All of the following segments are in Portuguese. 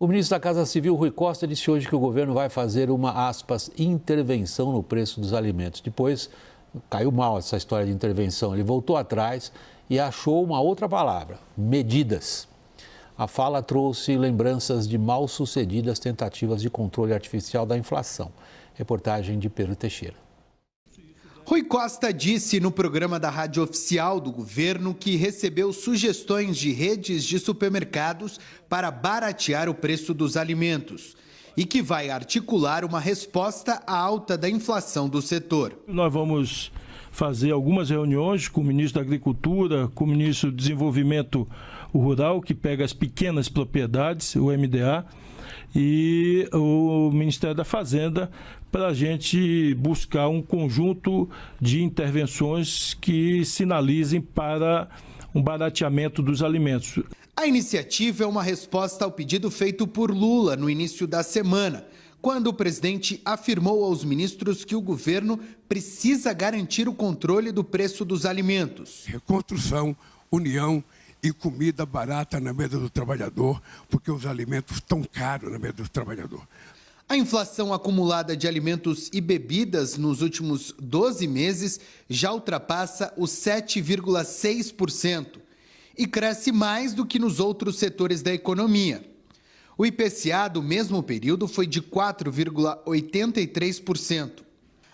O ministro da Casa Civil, Rui Costa, disse hoje que o governo vai fazer uma, aspas, intervenção no preço dos alimentos. Depois, caiu mal essa história de intervenção. Ele voltou atrás e achou uma outra palavra, medidas. A fala trouxe lembranças de mal-sucedidas tentativas de controle artificial da inflação. Reportagem de Pedro Teixeira. Rui Costa disse no programa da Rádio Oficial do governo que recebeu sugestões de redes de supermercados para baratear o preço dos alimentos e que vai articular uma resposta à alta da inflação do setor. Nós vamos fazer algumas reuniões com o ministro da Agricultura, com o ministro do Desenvolvimento Rural, que pega as pequenas propriedades, o MDA, e o Ministério da Fazenda, para a gente buscar um conjunto de intervenções que sinalizem para um barateamento dos alimentos. A iniciativa é uma resposta ao pedido feito por Lula no início da semana, quando o presidente afirmou aos ministros que o governo precisa garantir o controle do preço dos alimentos. Reconstrução, união e comida barata na mesa do trabalhador, porque os alimentos estão caros na mesa do trabalhador. A inflação acumulada de alimentos e bebidas nos últimos 12 meses já ultrapassa os 7,6% e cresce mais do que nos outros setores da economia. O IPCA do mesmo período foi de 4,83%.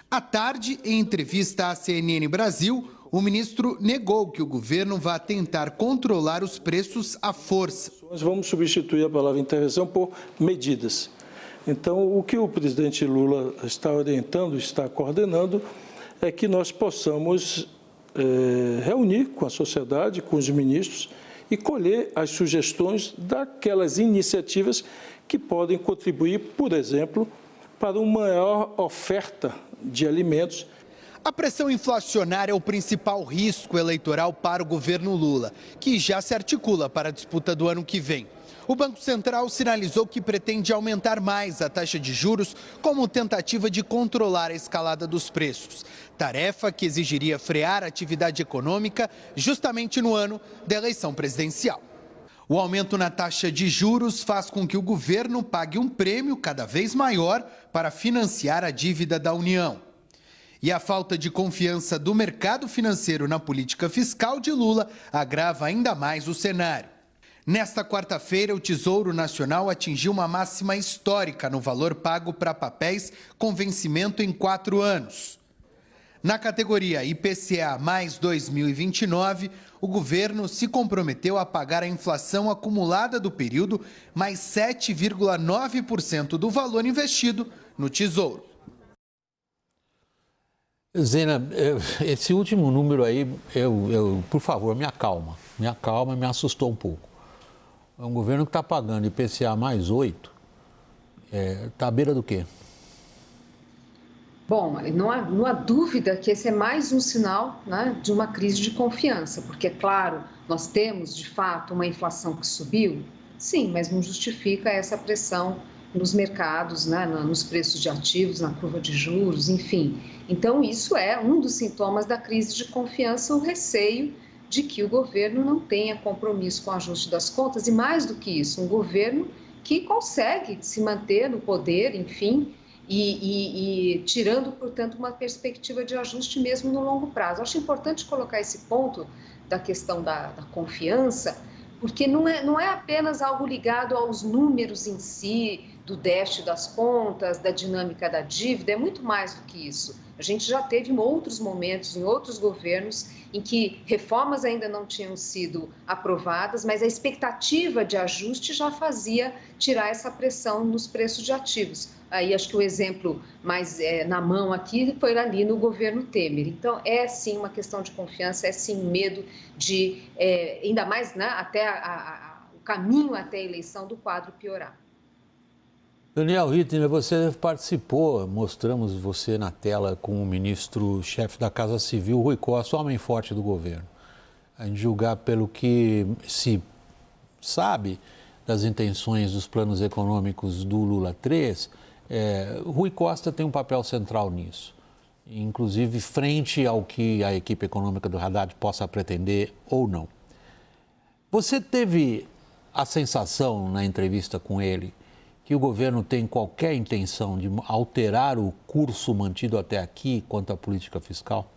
À tarde, em entrevista à CNN Brasil, o ministro negou que o governo vá tentar controlar os preços à força. Nós vamos substituir a palavra intervenção por medidas. Então, o que o presidente Lula está orientando, está coordenando, é que nós possamos reunir com a sociedade, com os ministros e colher as sugestões daquelas iniciativas que podem contribuir, por exemplo, para uma maior oferta de alimentos. A pressão inflacionária é o principal risco eleitoral para o governo Lula, que já se articula para a disputa do ano que vem. O Banco Central sinalizou que pretende aumentar mais a taxa de juros como tentativa de controlar a escalada dos preços. Tarefa que exigiria frear a atividade econômica justamente no ano da eleição presidencial. O aumento na taxa de juros faz com que o governo pague um prêmio cada vez maior para financiar a dívida da União. E a falta de confiança do mercado financeiro na política fiscal de Lula agrava ainda mais o cenário. Nesta quarta-feira, o Tesouro Nacional atingiu uma máxima histórica no valor pago para papéis com vencimento em 4 anos. Na categoria IPCA mais 2029, o governo se comprometeu a pagar a inflação acumulada do período mais 7,9% do valor investido no Tesouro. Zena, esse último número aí, por favor, me acalma, me assustou um pouco. É um governo que está pagando IPCA mais 8, está à beira do quê? Bom, não há dúvida que esse é mais um sinal, né, de uma crise de confiança, porque, é claro, nós temos, de fato, uma inflação que subiu, sim, mas não justifica essa pressão nos mercados, né, nos preços de ativos, na curva de juros, enfim. Então, isso é um dos sintomas da crise de confiança, o receio de que o governo não tenha compromisso com o ajuste das contas e, mais do que isso, um governo que consegue se manter no poder, enfim, e tirando, portanto, uma perspectiva de ajuste mesmo no longo prazo. Acho importante colocar esse ponto da questão da confiança, porque não é apenas algo ligado aos números em si, do déficit das contas, da dinâmica da dívida, é muito mais do que isso. A gente já teve outros momentos, em outros governos, em que reformas ainda não tinham sido aprovadas, mas a expectativa de ajuste já fazia tirar essa pressão nos preços de ativos. Aí acho que o exemplo mais na mão aqui foi ali no governo Temer. Então, é sim uma questão de confiança, é sim medo de, ainda mais, né, até o caminho até a eleição do quadro piorar. Daniel Rittner, você participou, mostramos você na tela com o ministro-chefe da Casa Civil, Rui Costa, o homem forte do governo. A gente julgar pelo que se sabe das intenções dos planos econômicos do Lula 3, Rui Costa tem um papel central nisso, inclusive frente ao que a equipe econômica do Haddad possa pretender ou não. Você teve a sensação na entrevista com ele que o governo tem qualquer intenção de alterar o curso mantido até aqui quanto à política fiscal?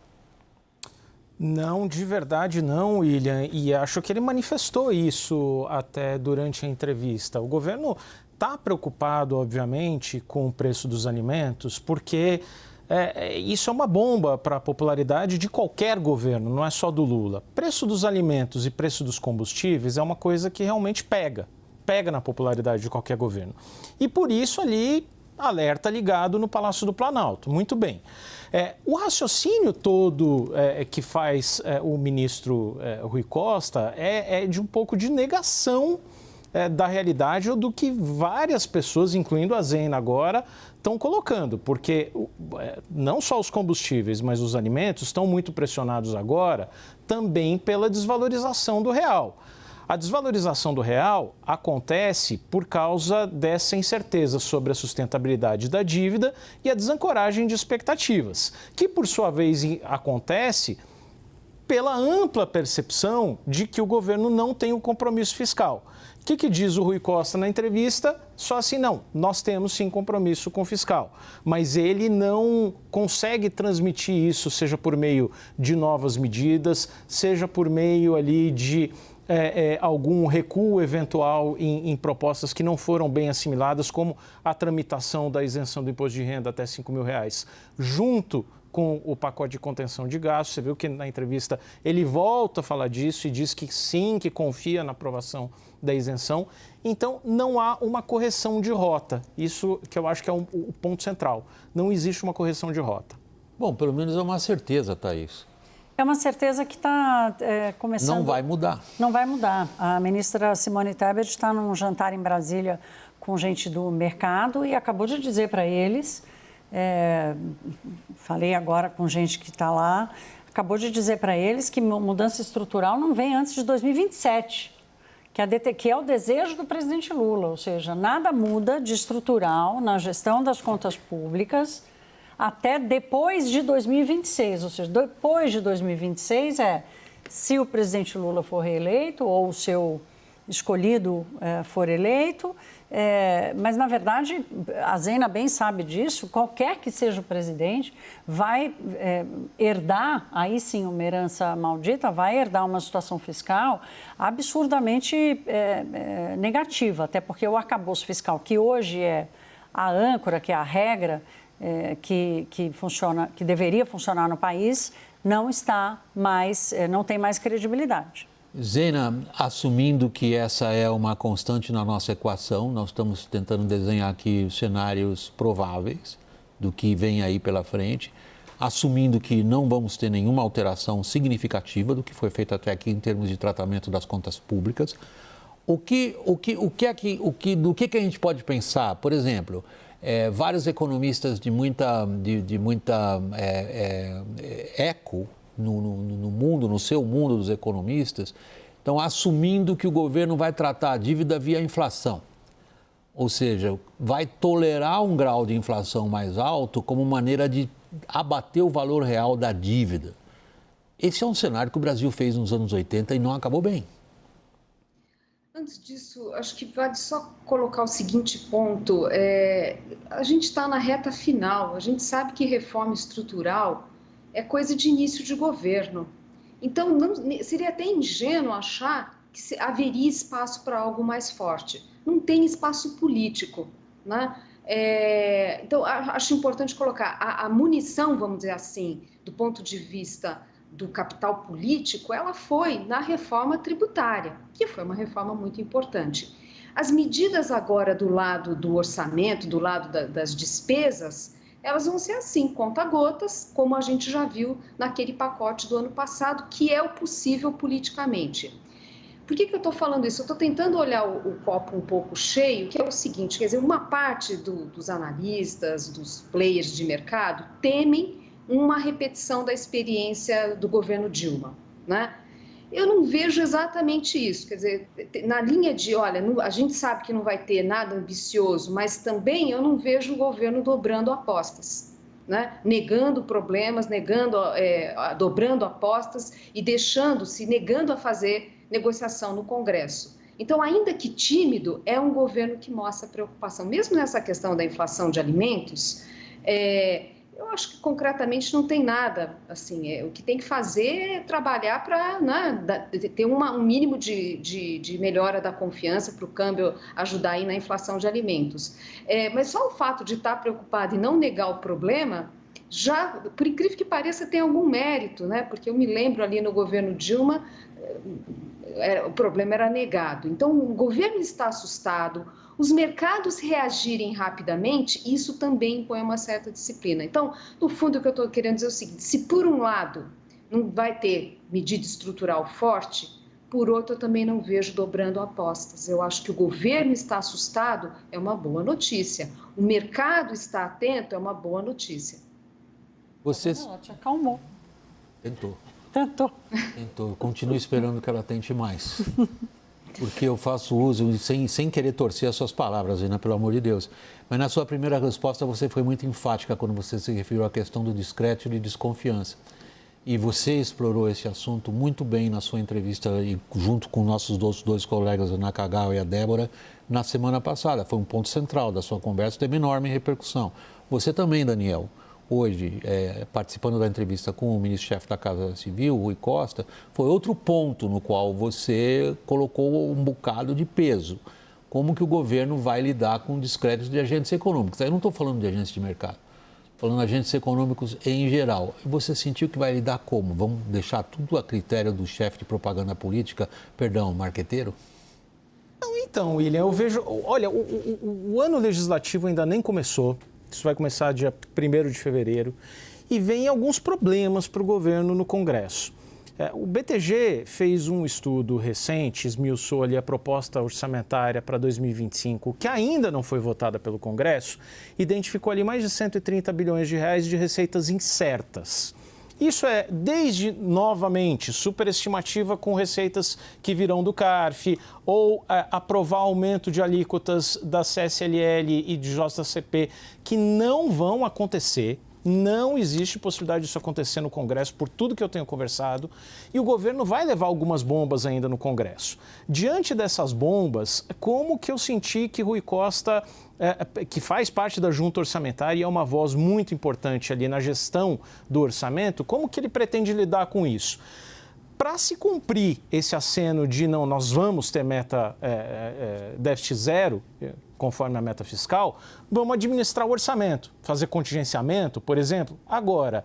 Não, de verdade não, William, e acho que ele manifestou isso até durante a entrevista. O governo está preocupado, obviamente, com o preço dos alimentos, porque isso é uma bomba para a popularidade de qualquer governo, não é só do Lula. Preço dos alimentos e preço dos combustíveis é uma coisa que realmente pega na popularidade de qualquer governo. E por isso ali, alerta ligado no Palácio do Planalto. Muito bem. O raciocínio todo que faz o ministro Rui Costa é de um pouco de negação da realidade ou do que várias pessoas, incluindo a Zena agora, estão colocando. Porque não só os combustíveis, mas os alimentos estão muito pressionados agora também pela desvalorização do real. A desvalorização do real acontece por causa dessa incerteza sobre a sustentabilidade da dívida e a desancoragem de expectativas, que, por sua vez, acontece pela ampla percepção de que o governo não tem um compromisso fiscal. O que diz o Rui Costa na entrevista? Só assim, não, nós temos sim compromisso com o fiscal, mas ele não consegue transmitir isso, seja por meio de novas medidas, seja por meio ali de algum recuo eventual em propostas que não foram bem assimiladas, como a tramitação da isenção do imposto de renda até R$5 mil, junto com o pacote de contenção de gastos. Você viu que na entrevista ele volta a falar disso e diz que sim, que confia na aprovação da isenção. Então, não há uma correção de rota. Isso que eu acho que é o ponto central. Não existe uma correção de rota. Bom, pelo menos é uma certeza, Thaís. É uma certeza que está começando... Não vai mudar. Não vai mudar. A ministra Simone Tebet está num jantar em Brasília com gente do mercado e acabou de dizer para eles, falei agora com gente que está lá, acabou de dizer para eles que mudança estrutural não vem antes de 2027, que é o desejo do presidente Lula, ou seja, nada muda de estrutural na gestão das contas públicas até depois de 2026, ou seja, depois de 2026 se o presidente Lula for reeleito ou o seu escolhido for eleito, mas na verdade a Zena bem sabe disso, qualquer que seja o presidente vai herdar, aí sim uma herança maldita, vai herdar uma situação fiscal absurdamente negativa, até porque o arcabouço fiscal que hoje é a âncora, que é a regra, que funciona, que deveria funcionar no país, não está mais, não tem mais credibilidade. Zena, assumindo que essa é uma constante na nossa equação, nós estamos tentando desenhar aqui cenários prováveis do que vem aí pela frente, assumindo que não vamos ter nenhuma alteração significativa do que foi feito até aqui em termos de tratamento das contas públicas, do que a gente pode pensar? Por exemplo, vários economistas de muita eco no mundo, no seu mundo dos economistas, estão assumindo que o governo vai tratar a dívida via inflação. Ou seja, vai tolerar um grau de inflação mais alto como maneira de abater o valor real da dívida. Esse é um cenário que o Brasil fez nos anos 80 e não acabou bem. Antes disso, acho que vale só colocar o seguinte ponto. A gente está na reta final, a gente sabe que reforma estrutural é coisa de início de governo. Então, seria até ingênuo achar que haveria espaço para algo mais forte. Não tem espaço político, né? Então, acho importante colocar a munição, vamos dizer assim, do ponto de vista do capital político, ela foi na reforma tributária, que foi uma reforma muito importante. As medidas agora do lado do orçamento, do lado das despesas, elas vão ser assim, conta-gotas, como a gente já viu naquele pacote do ano passado, que é o possível politicamente. Por que eu estou falando isso? Eu estou tentando olhar o copo um pouco cheio, que é o seguinte, quer dizer, uma parte dos analistas, dos players de mercado, temem uma repetição da experiência do governo Dilma, né? Eu não vejo exatamente isso, quer dizer, na linha de, olha, a gente sabe que não vai ter nada ambicioso, mas também eu não vejo o governo dobrando apostas, né? Negando problemas, dobrando apostas e negando a fazer negociação no Congresso. Então, ainda que tímido, é um governo que mostra preocupação. Mesmo nessa questão da inflação de alimentos, eu acho que concretamente não tem nada. Assim, o que tem que fazer é trabalhar para, né, ter um mínimo de melhora da confiança para o câmbio ajudar aí na inflação de alimentos. Mas só o fato de estar preocupado e não negar o problema, já, por incrível que pareça, tem algum mérito, né? Porque eu me lembro ali no governo Dilma, o problema era negado. Então, o governo está assustado, os mercados reagirem rapidamente, isso também impõe uma certa disciplina. Então, no fundo, o que eu estou querendo dizer é o seguinte: se por um lado não vai ter medida estrutural forte, por outro eu também não vejo dobrando apostas. Eu acho que o governo está assustado, é uma boa notícia. O mercado está atento, é uma boa notícia. Vocês... Ela te acalmou. Tentou. Tentou. Continuo esperando que ela tente mais. Porque eu faço uso, sem querer torcer as suas palavras, Zina, pelo amor de Deus. Mas na sua primeira resposta você foi muito enfática quando você se referiu à questão do discreto e de desconfiança. E você explorou esse assunto muito bem na sua entrevista, junto com nossos dois colegas, a Nakagawa e a Débora, na semana passada. Foi um ponto central da sua conversa, teve enorme repercussão. Você também, Daniel. Hoje, participando da entrevista com o ministro-chefe da Casa Civil, Rui Costa, foi outro ponto no qual você colocou um bocado de peso. Como que o governo vai lidar com descréditos de agentes econômicos? Aí eu não estou falando de agentes de mercado, estou falando de agentes econômicos em geral. Você sentiu que vai lidar como? Vamos deixar tudo a critério do chefe de propaganda política, marqueteiro? Não, então, William, eu vejo... Olha, o ano legislativo ainda nem começou. Isso vai começar dia 1º de fevereiro e vem alguns problemas para o governo no Congresso. O BTG fez um estudo recente, esmiuçou ali a proposta orçamentária para 2025, que ainda não foi votada pelo Congresso, identificou ali mais de 130 bilhões de reais de receitas incertas. Isso é desde, novamente, superestimativa com receitas que virão do CARF, ou aprovar aumento de alíquotas da CSLL e de JCP, que não vão acontecer. Não existe possibilidade disso acontecer no Congresso, por tudo que eu tenho conversado, e o governo vai levar algumas bombas ainda no Congresso. Diante dessas bombas, como que eu senti que Rui Costa, que faz parte da junta orçamentária e é uma voz muito importante ali na gestão do orçamento, como que ele pretende lidar com isso? Para se cumprir esse aceno de não, nós vamos ter meta déficit zero, conforme a meta fiscal, vamos administrar o orçamento, fazer contingenciamento, por exemplo. Agora,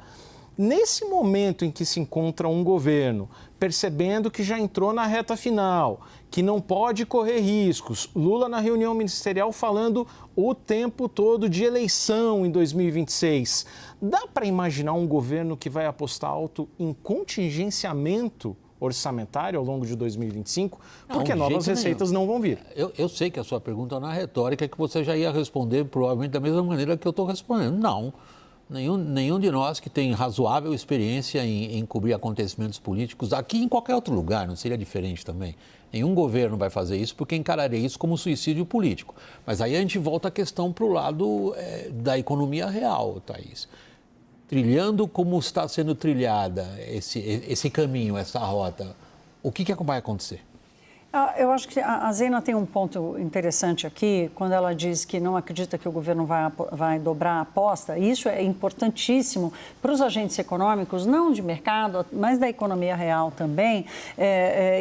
nesse momento em que se encontra um governo percebendo que já entrou na reta final, que não pode correr riscos, Lula na reunião ministerial falando o tempo todo de eleição em 2026, dá para imaginar um governo que vai apostar alto em contingenciamento orçamentário ao longo de 2025, porque novas receitas não vão vir? Eu sei que a sua pergunta não é retórica, é que você já ia responder provavelmente da mesma maneira que eu estou respondendo. Não. Nenhum de nós que tem razoável experiência em cobrir acontecimentos políticos, aqui e em qualquer outro lugar, não seria diferente também. Nenhum governo vai fazer isso porque encararia isso como suicídio político. Mas aí a gente volta a questão para o lado da economia real, Thaís. Trilhando como está sendo trilhada esse caminho, essa rota, o que vai acontecer? Eu acho que a Zena tem um ponto interessante aqui, quando ela diz que não acredita que o governo vai dobrar a aposta. Isso é importantíssimo para os agentes econômicos, não de mercado, mas da economia real também,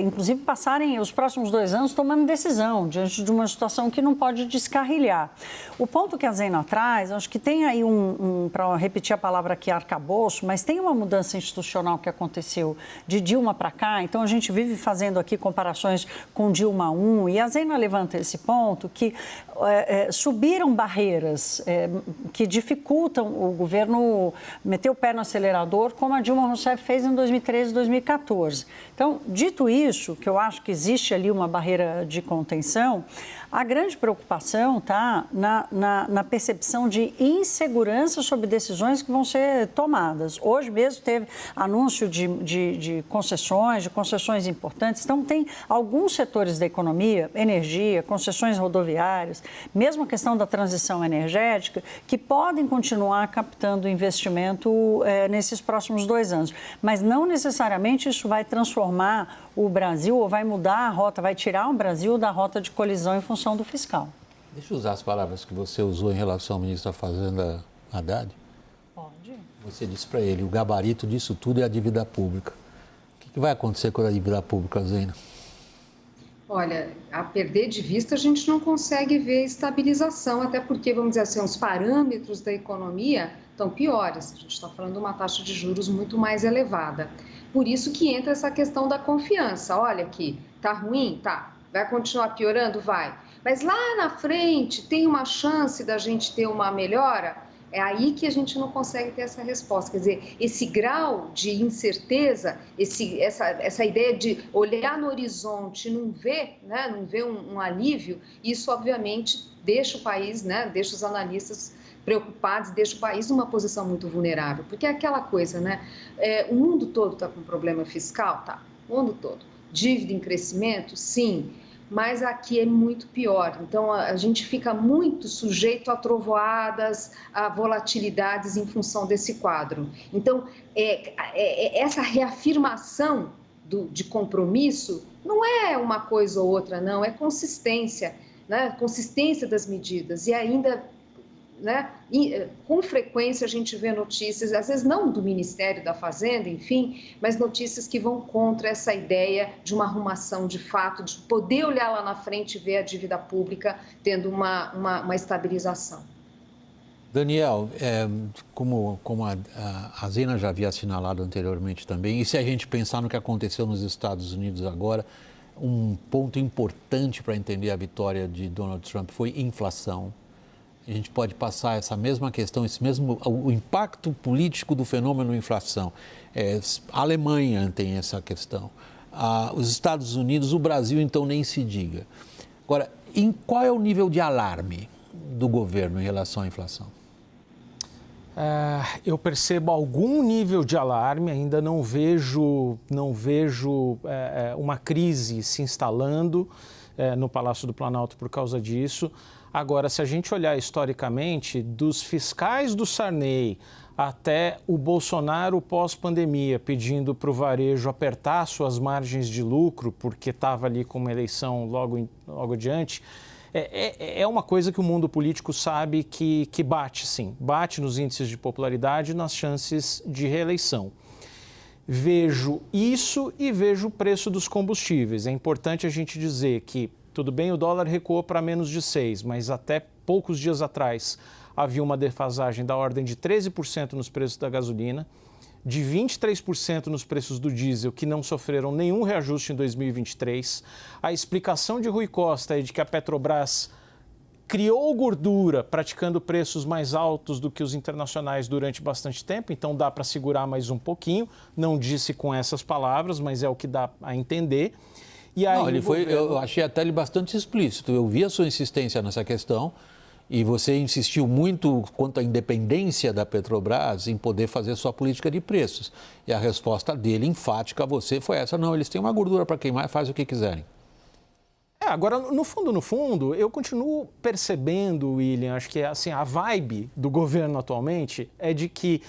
inclusive passarem os próximos 2 anos tomando decisão diante de uma situação que não pode descarrilhar. O ponto que a Zena traz, acho que tem aí para repetir a palavra aqui, arcabouço, mas tem uma mudança institucional que aconteceu de Dilma para cá, então a gente vive fazendo aqui comparações com Dilma 1, e a Zena levanta esse ponto que subiram barreiras que dificultam o governo meter o pé no acelerador, como a Dilma Rousseff fez em 2013 e 2014. Então, dito isso, que eu acho que existe ali uma barreira de contenção, a grande preocupação está na percepção de insegurança sobre decisões que vão ser tomadas. Hoje mesmo teve anúncio de concessões importantes. Então, tem alguns setores da economia, energia, concessões rodoviárias, mesmo a questão da transição energética, que podem continuar captando investimento nesses próximos 2 anos. Mas não necessariamente isso vai transformar o Brasil ou vai mudar a rota, vai tirar o Brasil da rota de colisão em função do fiscal. Deixa eu usar as palavras que você usou em relação ao ministro da Fazenda, Haddad. Pode. Você disse para ele, o gabarito disso tudo é a dívida pública. O que vai acontecer com a dívida pública, Zena? Olha, a perder de vista a gente não consegue ver estabilização, até porque, vamos dizer assim, os parâmetros da economia estão piores. A gente está falando de uma taxa de juros muito mais elevada. Por isso que entra essa questão da confiança. Olha aqui, tá ruim? Tá. Vai continuar piorando? Vai. Mas lá na frente tem uma chance da gente ter uma melhora? É aí que a gente não consegue ter essa resposta. Quer dizer, esse grau de incerteza, essa ideia de olhar no horizonte e não ver, né, não ver um alívio, isso obviamente deixa o país, né, deixa os analistas preocupados, deixa o país numa posição muito vulnerável. Porque é aquela coisa, né? O mundo todo está com problema fiscal? Tá, o mundo todo. Dívida em crescimento? Sim. Mas aqui é muito pior. Então, a gente fica muito sujeito a trovoadas, a volatilidades em função desse quadro. Então, essa reafirmação de compromisso não é uma coisa ou outra, não, é consistência, né? Consistência das medidas. E ainda, né, com frequência a gente vê notícias, às vezes não do Ministério da Fazenda, enfim, mas notícias que vão contra essa ideia de uma arrumação de fato, de poder olhar lá na frente e ver a dívida pública tendo uma estabilização. Daniel, como a Zena já havia assinalado anteriormente também, e se a gente pensar no que aconteceu nos Estados Unidos agora, um ponto importante para entender a vitória de Donald Trump foi inflação. A gente pode passar essa mesma questão, o impacto político do fenômeno inflação. A Alemanha tem essa questão, os Estados Unidos, o Brasil, então, nem se diga. Agora, qual é o nível de alarme do governo em relação à inflação? Eu percebo algum nível de alarme, ainda não vejo uma crise se instalando no Palácio do Planalto por causa disso. Agora, se a gente olhar historicamente, dos fiscais do Sarney até o Bolsonaro pós-pandemia, pedindo para o varejo apertar suas margens de lucro, porque estava ali com uma eleição logo adiante, é uma coisa que o mundo político sabe que bate, sim. Bate nos índices de popularidade e nas chances de reeleição. Vejo isso e vejo o preço dos combustíveis. É importante a gente dizer que, tudo bem, o dólar recuou para menos de 6, mas até poucos dias atrás havia uma defasagem da ordem de 13% nos preços da gasolina, de 23% nos preços do diesel, que não sofreram nenhum reajuste em 2023. A explicação de Rui Costa é de que a Petrobras criou gordura praticando preços mais altos do que os internacionais durante bastante tempo, então dá para segurar mais um pouquinho. Não disse com essas palavras, mas é o que dá a entender. E aí, eu achei até ele bastante explícito. Eu vi a sua insistência nessa questão e você insistiu muito quanto à independência da Petrobras em poder fazer sua política de preços. E a resposta dele, enfática a você, foi essa: não, eles têm uma gordura para queimar, faz o que quiserem. Agora, no fundo, eu continuo percebendo, William, acho que assim, a vibe do governo atualmente é de que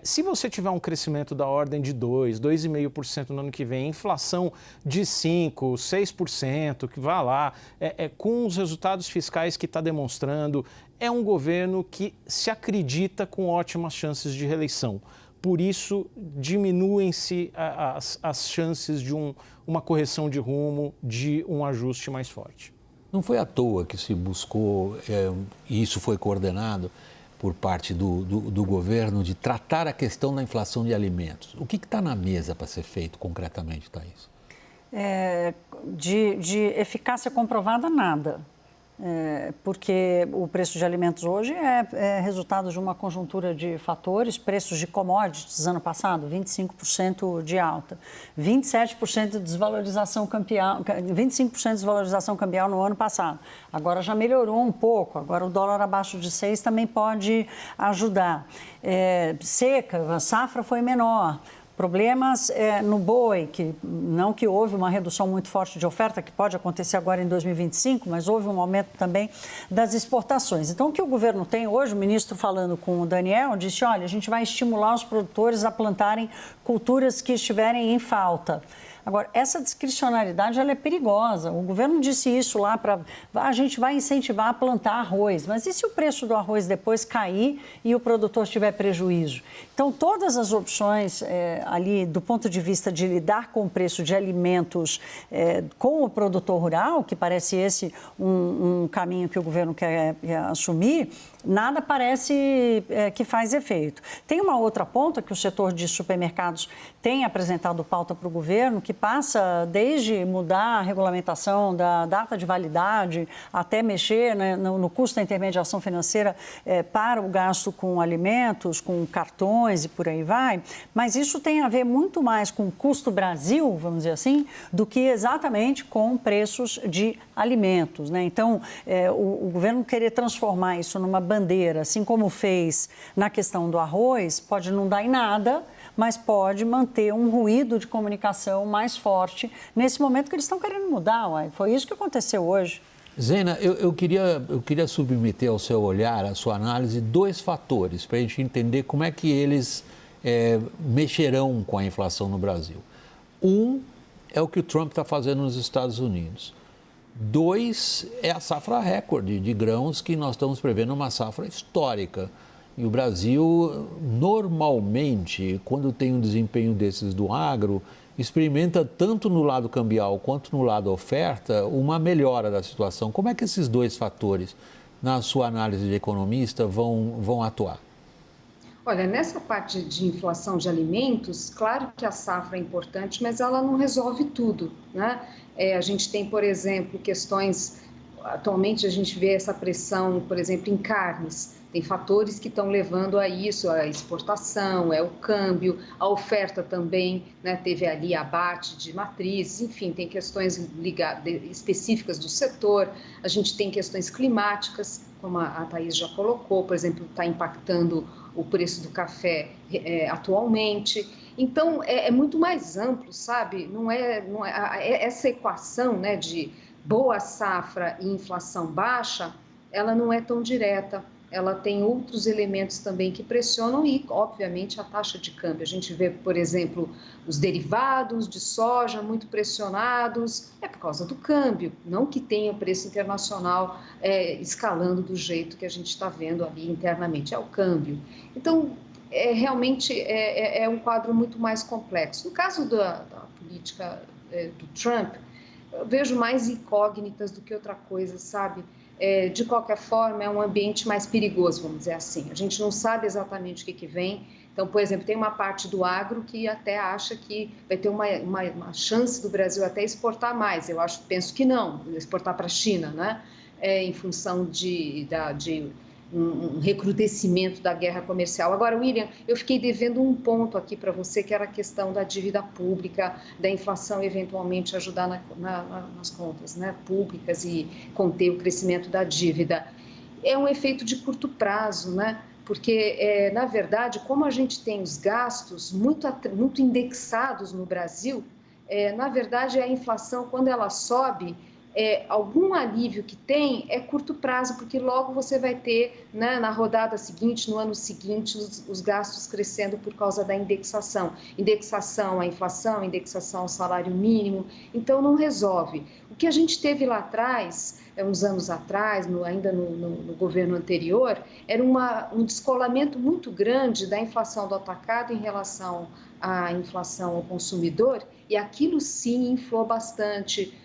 se você tiver um crescimento da ordem de 2,5% no ano que vem, inflação de 5%, 6%, que vá lá, com os resultados fiscais que está demonstrando, é um governo que se acredita com ótimas chances de reeleição. Por isso, diminuem-se as chances de uma correção de rumo, de um ajuste mais forte. Não foi à toa que se buscou, e isso foi coordenado por parte do governo, de tratar a questão da inflação de alimentos. O que está na mesa para ser feito concretamente, Thaís? De eficácia comprovada, nada. Porque o preço de alimentos hoje é resultado de uma conjuntura de fatores. Preços de commodities, ano passado, 25% de alta, 27% de desvalorização cambial, 25% de desvalorização cambial no ano passado. Agora já melhorou um pouco, agora o dólar abaixo de 6 também pode ajudar. Seca, a safra foi menor. Problemas no boi, que houve uma redução muito forte de oferta, que pode acontecer agora em 2025, mas houve um aumento também das exportações. Então, o que o governo tem hoje, o ministro falando com o Daniel, disse, olha, a gente vai estimular os produtores a plantarem culturas que estiverem em falta. Agora, essa discricionariedade ela é perigosa. O governo disse isso lá para a gente vai incentivar a plantar arroz, mas e se o preço do arroz depois cair e o produtor tiver prejuízo? Então, todas as opções ali do ponto de vista de lidar com o preço de alimentos com o produtor rural, que parece esse um caminho que o governo quer assumir, nada parece que faz efeito. Tem uma outra ponta que o setor de supermercados tem apresentado pauta para o governo, que passa desde mudar a regulamentação da data de validade até mexer, né, no custo da intermediação financeira para o gasto com alimentos, com cartões e por aí vai. Mas isso tem a ver muito mais com o custo Brasil, vamos dizer assim, do que exatamente com preços de alimentos, né? Então, o governo querer transformar isso numa bandeira, assim como fez na questão do arroz, pode não dar em nada, mas pode manter um ruído de comunicação mais forte nesse momento que eles estão querendo mudar. Uai. Foi isso que aconteceu hoje. Zena, eu queria submeter ao seu olhar, à sua análise, 2 fatores para a gente entender como é que eles mexerão com a inflação no Brasil. Um é o que o Trump está fazendo nos Estados Unidos. 2 é a safra recorde de grãos, que nós estamos prevendo uma safra histórica. E o Brasil, normalmente, quando tem um desempenho desses do agro, experimenta tanto no lado cambial quanto no lado oferta uma melhora da situação. Como é que esses 2 fatores, na sua análise de economista, vão atuar? Olha, nessa parte de inflação de alimentos, claro que a safra é importante, mas ela não resolve tudo, né? A gente tem, por exemplo, questões, atualmente a gente vê essa pressão, por exemplo, em carnes. Tem fatores que estão levando a isso, a exportação, o câmbio, a oferta também, né? Teve ali abate de matrizes, enfim, tem questões específicas do setor, a gente tem questões climáticas, como a Thaís já colocou, por exemplo, está impactando o preço do café atualmente. Então, é muito mais amplo, sabe? Não é essa equação, né, de boa safra e inflação baixa, ela não é tão direta. Ela tem outros elementos também que pressionam e, obviamente, a taxa de câmbio. A gente vê, por exemplo, os derivados de soja muito pressionados, é por causa do câmbio, não que tenha preço internacional escalando do jeito que a gente está vendo ali internamente, é o câmbio. Então, realmente é um quadro muito mais complexo. No caso da política do Trump, eu vejo mais incógnitas do que outra coisa, sabe? De qualquer forma, é um ambiente mais perigoso, vamos dizer assim. A gente não sabe exatamente o que vem. Então, por exemplo, tem uma parte do agro que até acha que vai ter uma chance do Brasil até exportar mais. Eu penso que não, exportar para a China, né? Em função de um recrudescimento da guerra comercial. Agora, William, eu fiquei devendo um ponto aqui para você, que era a questão da dívida pública, da inflação eventualmente ajudar nas contas, né, públicas e conter o crescimento da dívida. É um efeito de curto prazo, né? Porque, na verdade, como a gente tem os gastos muito indexados no Brasil, na verdade, a inflação, quando ela sobe, algum alívio que tem é curto prazo, porque logo você vai ter, né, na rodada seguinte, no ano seguinte, os gastos crescendo por causa da indexação. Indexação à inflação, indexação ao salário mínimo, então não resolve. O que a gente teve lá atrás, uns anos atrás, ainda no governo anterior, era um descolamento muito grande da inflação do atacado em relação à inflação ao consumidor, e aquilo sim inflou bastante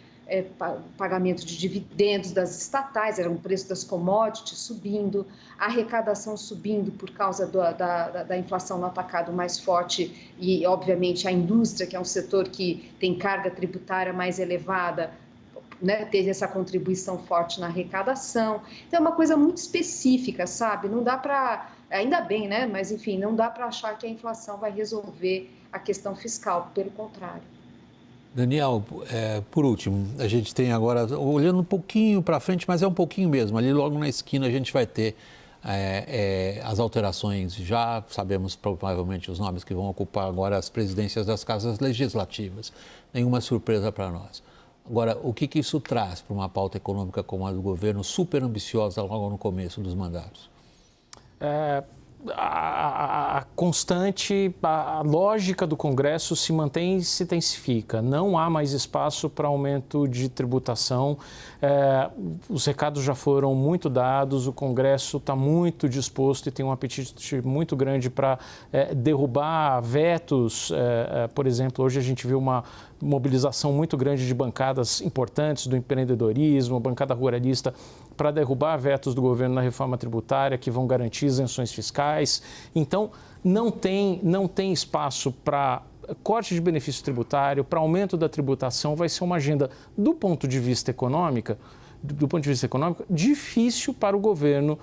pagamento de dividendos das estatais, era um preço das commodities subindo, a arrecadação subindo por causa da inflação no atacado mais forte e, obviamente, a indústria, que é um setor que tem carga tributária mais elevada, né, teve essa contribuição forte na arrecadação. Então, é uma coisa muito específica, sabe? Não dá para... Ainda bem, né? Mas, enfim, não dá para achar que a inflação vai resolver a questão fiscal, pelo contrário. Daniel, por último, a gente tem agora, olhando um pouquinho para frente, mas é um pouquinho mesmo, ali logo na esquina a gente vai ter as alterações, já sabemos provavelmente os nomes que vão ocupar agora as presidências das casas legislativas, nenhuma surpresa para nós. Agora, o que isso traz para uma pauta econômica como a do governo, super ambiciosa logo no começo dos mandatos? a constante, a lógica do Congresso se mantém e se intensifica. Não há mais espaço para aumento de tributação. Os recados já foram muito dados, o Congresso está muito disposto e tem um apetite muito grande para derrubar vetos. Por exemplo, hoje a gente viu uma mobilização muito grande de bancadas importantes do empreendedorismo, bancada ruralista, para derrubar vetos do governo na reforma tributária que vão garantir isenções fiscais. Então, não tem espaço para corte de benefício tributário, para aumento da tributação. Vai ser uma agenda, do ponto de vista econômico, difícil para o governo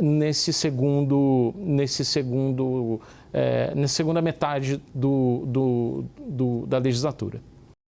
nessa segunda metade da legislatura.